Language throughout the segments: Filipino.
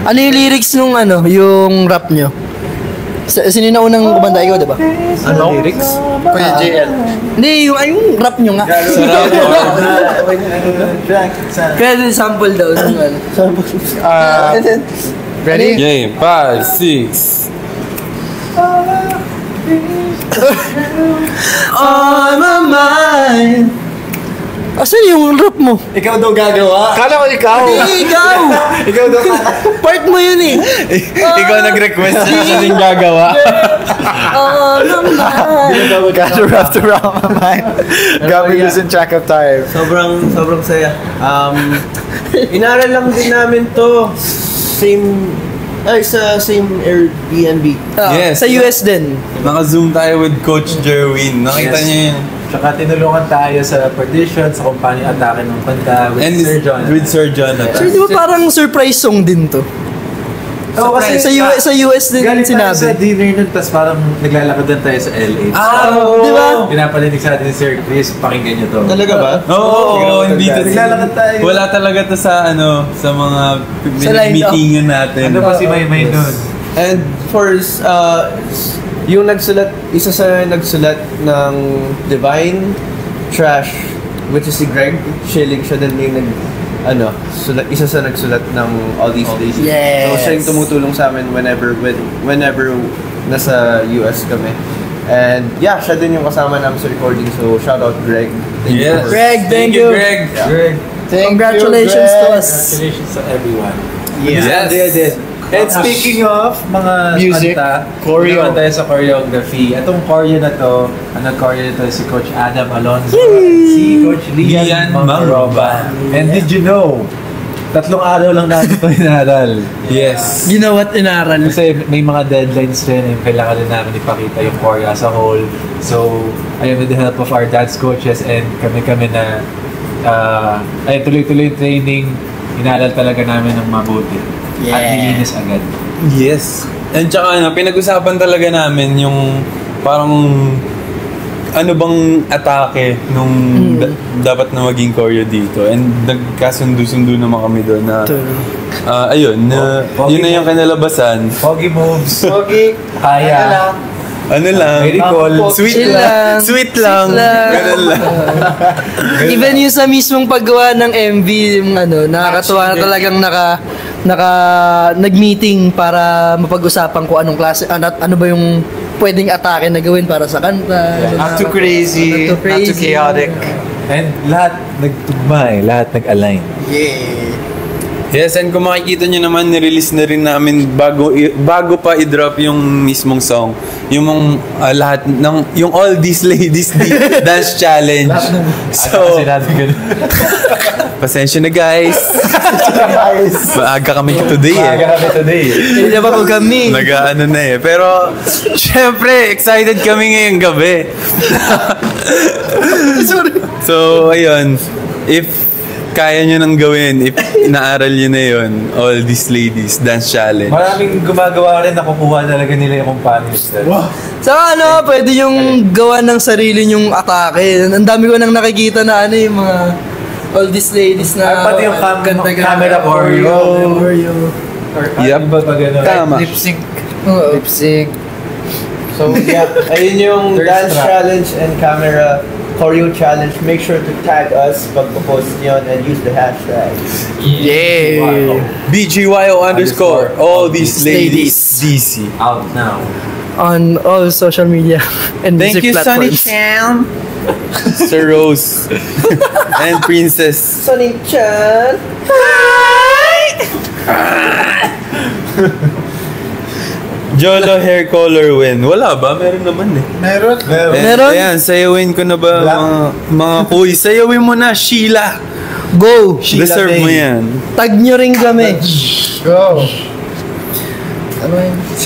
Ano yung lyrics nung yung rap nyo? Sino na unang kumanta? Ikaw, diba? Ano lyrics? Kuya JL. Hindi, yung rap nyo nga. Pwede sample daw. Ready? Game, 5, 6. On my mind. Asan yung rap mo? Ikaw daw gagawa. Kala ko ikaw. Hindi, ikaw! Ikaw daw Part mo yun eh. Ikaw nag-request na siya din gagawa. On my mind. Gotta wrap around my mind. Got me losing track of time. Sobrang saya. Inaral lang din namin to. Sa same Airbnb. Yes. Sa US din. Naka-zoom tayo with Coach Jerwin. Nakita niyo yun. Tsaka tinulungan tayo sa partition, sa kung paano yung atake ng kanta with Sir Jonathan. With Sir Jonathan. So, di ba parang surprise song din to? Oo, kasi Sa US din galing tayo sinabi. sa dinner nun, tapos parang naglalakad din tayo sa LA. Di ba? Pinapalinig sa atin ni Sir Chris, pakinggan niyo to. Talaga ba? Oo, hindi to. Naglalakad tayo. Wala talaga to sa sa mga meetingan natin. Ano ba si Maymay nun? And first, yung isa sa nagsulat ng Divine Trash, which is si Greg Schilling, siya din yung isa sa nagsulat ng All These Days. Yes. So siya yung tumutulong sa amin whenever nasa US kami. And yeah, siya din yung kasama namin sa recording. So shout out Greg. Thank you. Greg, thank you. Greg. Greg. Congratulations to us. Congratulations to everyone. Yes. They did. And speaking of mga Music, choreo. naman tayo sa choreography. Itong choreo na to, choreo nito si Coach Adam Alonzo, si Coach Lian Mangroba. And did you know, 3 araw lang natin ito inaral. Yes. You know what, inaral? Kasi may mga deadlines rin, yung kailangan din namin ipakita yung choreo as a whole. So, ayun, with the help of our dance coaches and kami na tuloy-tuloy training, inaral talaga namin ng mabuti. At nilinis agad. Yes. And tsaka pinag-usapan talaga namin yung parang ano bang atake nung dapat na maging choreo dito. And nagkasundo-sundo naman kami doon na ayun, yun na yung kinalabasan. Foggy moves. Foggy. Kaya. Ano lang, May recall. sweet lang. Sweet lang. Ganun lang. Even yung sa mismong paggawa ng MV, yung nakakatuwa na talagang nag-meeting para mapag-usapan kung anong klase, ano ba yung pwedeng atake na gawin para sa kanta. Not too crazy, not too chaotic. And lahat nagtugma lahat nag-align. Yes, and kung makikita nyo naman, nirelease na rin namin bago pa i-drop yung mismong song. Yung lahat ng, yung All These Ladies Dance Challenge. So, pasensya na guys. Maaga kami today Hindi na pa po kami. Nag-ano na eh. Pero, syempre, excited kami ngayong gabi. So, ayun. If kaya nyo nang gawin, if inaaral nyo na yun, All These Ladies Dance Challenge. Maraming gumagawa rin, nakukuha talaga nila yung companions. Saka pwede yung gawa ng sarili nyong atake. Ang dami ko nang nakikita na yung mga All These Ladies na Pati yung camera choreo. Yep. Tama. Lip sync. Lip sync. So yeah, ayun yung dance challenge and camera choreo challenge. Make sure to tag us pag-post yun and use the hashtag. BGYO _ All These Ladies DC. Out now. On all social media and Thank music you, Sunny platforms. Chan. Sir Rose. And Princess. Sunny Chan. Jolo hair color win. Wala ba? Meron naman eh. Meron. Meron? Ayan, sayawin ko na ba mga kuy? Sayawin mo na, Sheila. Go! Deserve mo yan. Tag nyo rin kami. Go.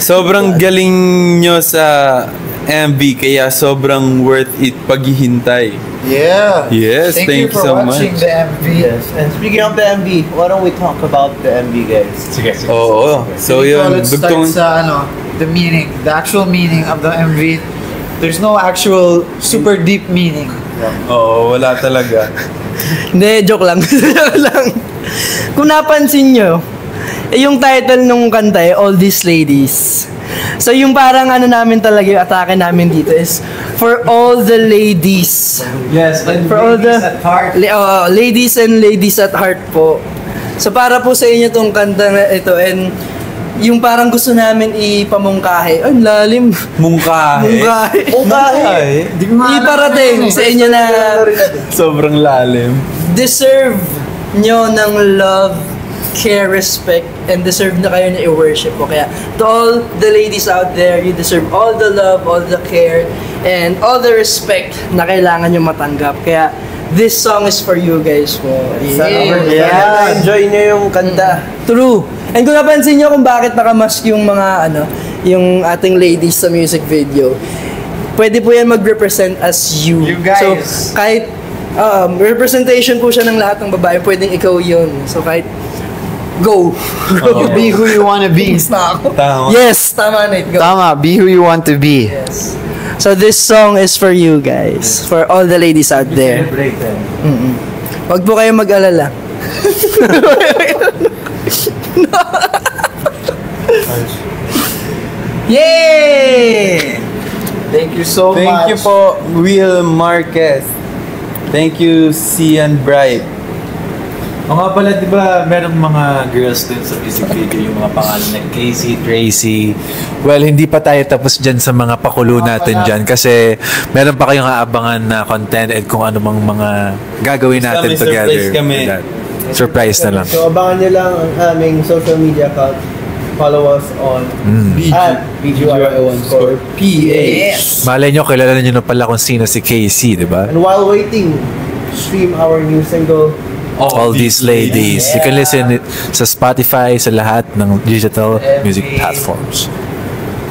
Sobrang galing nyo sa MV, kaya sobrang worth it paghihintay. Yeah. Yes, thank you for so watching much. the MV. Yes, and speaking of the MV, why don't we talk about the MV, guys? Sige. Oo. So yun, Let's start dugtong... sa the meaning, the actual meaning of the MV. There's no actual super deep meaning. Oo, wala talaga. Hindi, joke lang. Joke lang. Kung napansin nyo, yung title nung kanta All These Ladies. So yung parang ano namin talaga, yung atake namin dito is for all the ladies. Yes, and For all the at heart. ladies and ladies at heart po. So para po sa inyo tong kanta na ito, and yung parang gusto namin ipamungkahi. Ay, lalim. Mungkahe. Mungkahi. Iparating sa inyo na Sobrang lalim. deserve nyo ng love, care, respect, and deserve na kayo na i-worship po. Kaya to all the ladies out there, you deserve all the love, all the care, and all the respect na kailangan nyo matanggap. Kaya this song is for you guys po. Sana enjoy nyo yung kanta. True. And kung napansin nyo kung bakit nakamask yung mga yung ating ladies sa music video, pwede po yan mag-represent as you. You guys. So, kahit representation po siya ng lahat ng babae, pwedeng ikaw yun. So, kahit go. Be who you wanna be. Na ako. Tama. Yes, tama Nate. Go. Tama, be who you want to be. Yes. So, this song is for you guys. For all the ladies out there. Celebrate them. Huwag po kayong mag-alala. Yay! Thank you so much. Thank you po, Will Marquez. Thank you, Cian Bright. O nga pala, di ba, merong mga girls din sa music video, yung mga pangalan na Casey, Tracy. Well, hindi pa tayo tapos dyan sa mga pakulo natin dyan kasi meron pa kayong aabangan na content and kung ano mang mga gagawin Basta natin may together. surprise kami. with that. Surprise na lang. So abangan nyo lang ang aming social media account. Follow us on at BGY_PH. Malay nyo, kilala nyo na pala kung sino si Casey, di ba? And while waiting, stream our new single. All These Ladies. You can listen it sa Spotify, sa lahat ng digital music platforms.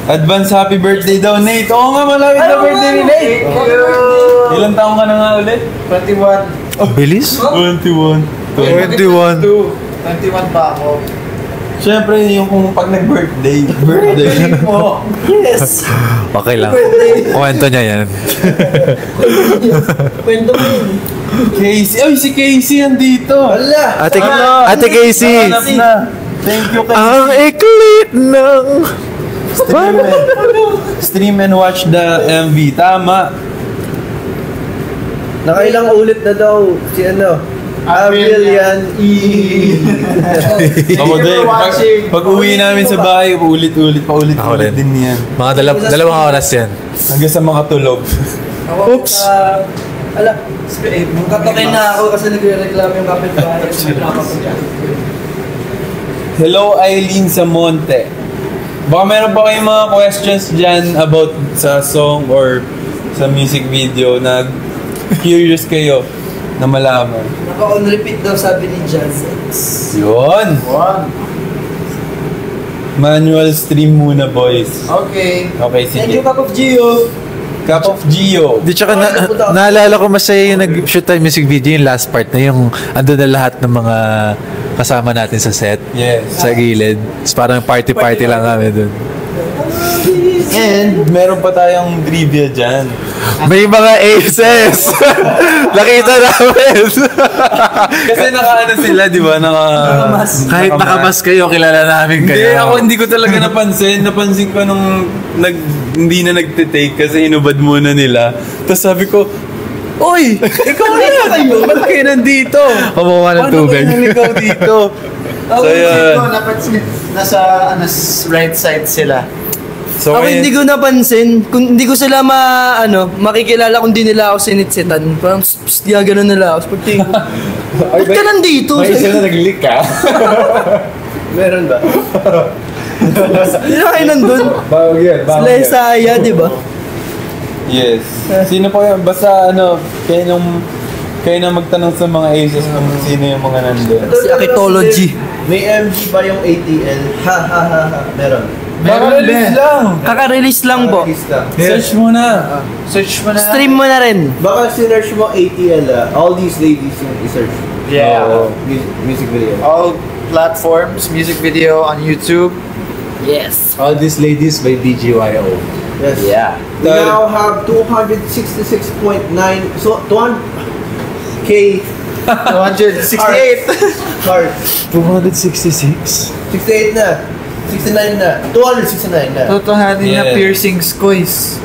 Advance happy birthday daw, Nate. Oo nga, malapit na birthday ni Nate. Ilang taong ka na nga ulit? 21. Ang bilis? 21. 21. 21 pa ako. Siyempre, yung kung pag nag-birthday. Birthday mo. Yes! Okay lang. Kwento niya yan. Kwento mo yun. Casey. Ay, si Casey andito. Wala! Ate Casey. Hanap na. Thank you, Casey. Ang iklit ng... Stream and watch the MV. Tama. Nakailang ulit na daw si Avrilian E. Ako din. Pag uwi namin sa bahay, paulit-ulit Ako rin. din yan. Mga dalawang oras yan. Hanggang sa mga tulog. Oops! Katakin na ako kasi nagre-reklamo yung kapitbahay. Hello, Eileen Samonte. Baka meron pa kayong mga questions dyan about sa song or sa music video na curious kayo na malaman. Naka-on repeat daw sabi ni Jazz. Yun! Manual stream muna, boys. Okay. Okay, Thank sige. you, Cup of Gio. Cup of Gio. Di tsaka naalala ko masaya yung nag-shoot tayo music video yung last part na yung andun na lahat ng mga kasama natin sa set. Yes. Sa gilid. It's parang party-party lang kami dun. And meron pa tayong trivia dyan. May mga aces! Nakita namin! Kasi nakaano sila, di ba? Kahit nakamas kayo, kilala namin kayo. Hindi ko talaga napansin. Napansin ko nung hindi na nagtitake kasi inubad muna nila. Tapos sabi ko, Oy! Ikaw na kayo! Ba't kayo nandito? Kumuha ng tubig. Paano kayo ikaw dito? So, yun. Nasa right side sila. So, Ako hindi ko napansin, kung hindi ko sila makikilala kung di nila ako sinitsitan. Parang gano'n nila ako. Pagtingin ko, ba't ka nandito? May isa na nag-leak ka. Meron ba? Hindi na kayo nandun. Bawag yan. Sila yung saya, di ba? Yes. Sino pa yun? Basta kayo na magtanong sa mga aces kung sino yung mga nandun. Si Akitology. May MG ba yung ATL? Ha ha ha ha. Meron. Baka-release lang. Kaka-release lang po. Search mo na. Search mo na. Stream mo na rin. Baka sinearch mo ATL, All These Ladies yung i-search. Yeah. Music video. All platforms, music video on YouTube. Yes. All These Ladies by BGYO. Yes. Yeah. We now have 266.9 so 200K 268. Mark, 266. 68 na. 69 na. 269 na. Totohanin na Yeah. piercings ko is